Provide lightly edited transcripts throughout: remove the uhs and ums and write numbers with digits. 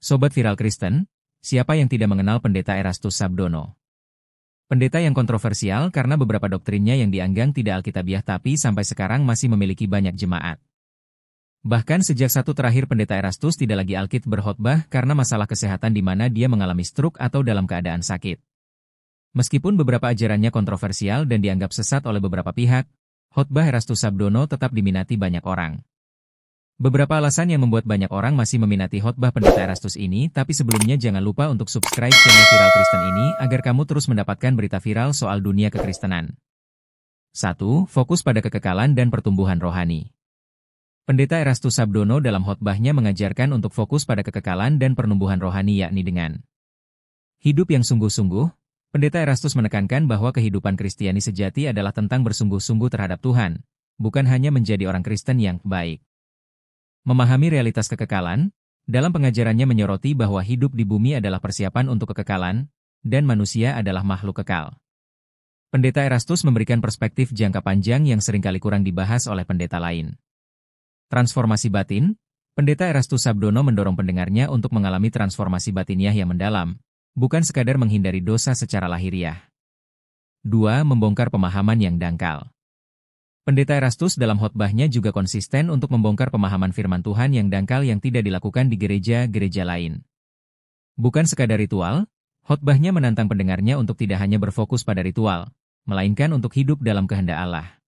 Sobat Viral Kristen, siapa yang tidak mengenal Pendeta Erastus Sabdono? Pendeta yang kontroversial karena beberapa doktrinnya yang dianggap tidak alkitabiah tapi sampai sekarang masih memiliki banyak jemaat. Bahkan sejak satu terakhir Pendeta Erastus tidak lagi alkit berkhotbah karena masalah kesehatan di mana dia mengalami stroke atau dalam keadaan sakit. Meskipun beberapa ajarannya kontroversial dan dianggap sesat oleh beberapa pihak, khotbah Erastus Sabdono tetap diminati banyak orang. Beberapa alasan yang membuat banyak orang masih meminati khotbah Pendeta Erastus ini, tapi sebelumnya jangan lupa untuk subscribe channel Viral Kristen ini agar kamu terus mendapatkan berita viral soal dunia kekristenan. 1. Fokus pada kekekalan dan pertumbuhan rohani. Pendeta Erastus Sabdono dalam khotbahnya mengajarkan untuk fokus pada kekekalan dan pertumbuhan rohani yakni dengan hidup yang sungguh-sungguh. Pendeta Erastus menekankan bahwa kehidupan Kristiani sejati adalah tentang bersungguh-sungguh terhadap Tuhan, bukan hanya menjadi orang Kristen yang baik. Memahami realitas kekekalan, dalam pengajarannya menyoroti bahwa hidup di bumi adalah persiapan untuk kekekalan, dan manusia adalah makhluk kekal. Pendeta Erastus memberikan perspektif jangka panjang yang seringkali kurang dibahas oleh pendeta lain. Transformasi batin, Pendeta Erastus Sabdono mendorong pendengarnya untuk mengalami transformasi batiniah yang mendalam, bukan sekadar menghindari dosa secara lahiriah. 2. Membongkar pemahaman yang dangkal. Pendeta Erastus dalam khotbahnya juga konsisten untuk membongkar pemahaman firman Tuhan yang dangkal yang tidak dilakukan di gereja-gereja lain. Bukan sekadar ritual, khotbahnya menantang pendengarnya untuk tidak hanya berfokus pada ritual, melainkan untuk hidup dalam kehendak Allah.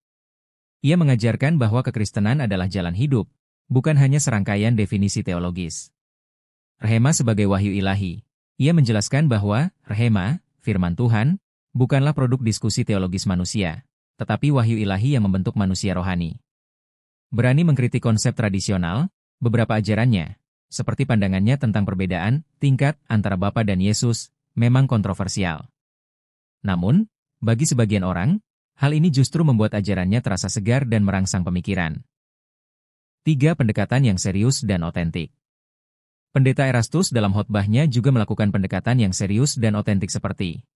Ia mengajarkan bahwa kekristenan adalah jalan hidup, bukan hanya serangkaian definisi teologis. Rhema sebagai wahyu ilahi. Ia menjelaskan bahwa rhema, firman Tuhan, bukanlah produk diskusi teologis manusia, tetapi wahyu ilahi yang membentuk manusia rohani. Berani mengkritik konsep tradisional, beberapa ajarannya, seperti pandangannya tentang perbedaan tingkat antara Bapa dan Yesus, memang kontroversial. Namun, bagi sebagian orang, hal ini justru membuat ajarannya terasa segar dan merangsang pemikiran. 3. Pendekatan yang serius dan otentik. Pendeta Erastus dalam khotbahnya juga melakukan pendekatan yang serius dan otentik seperti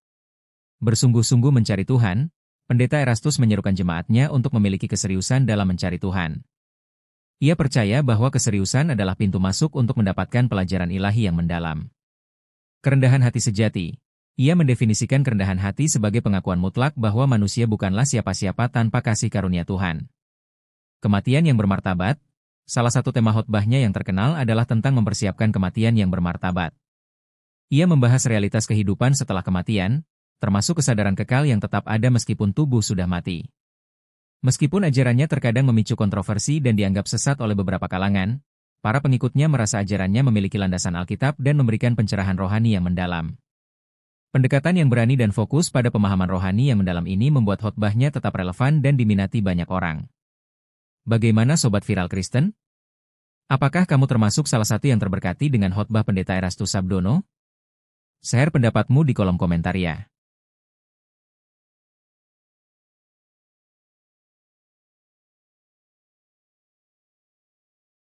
bersungguh-sungguh mencari Tuhan. Pendeta Erastus menyerukan jemaatnya untuk memiliki keseriusan dalam mencari Tuhan. Ia percaya bahwa keseriusan adalah pintu masuk untuk mendapatkan pelajaran ilahi yang mendalam. Kerendahan hati sejati. Ia mendefinisikan kerendahan hati sebagai pengakuan mutlak bahwa manusia bukanlah siapa-siapa tanpa kasih karunia Tuhan. Kematian yang bermartabat. Salah satu tema khotbahnya yang terkenal adalah tentang mempersiapkan kematian yang bermartabat. Ia membahas realitas kehidupan setelah kematian, termasuk kesadaran kekal yang tetap ada meskipun tubuh sudah mati. Meskipun ajarannya terkadang memicu kontroversi dan dianggap sesat oleh beberapa kalangan, para pengikutnya merasa ajarannya memiliki landasan Alkitab dan memberikan pencerahan rohani yang mendalam. Pendekatan yang berani dan fokus pada pemahaman rohani yang mendalam ini membuat khotbahnya tetap relevan dan diminati banyak orang. Bagaimana Sobat Viral Kristen? Apakah kamu termasuk salah satu yang terberkati dengan khotbah Pendeta Erastus Sabdono? Share pendapatmu di kolom komentar ya.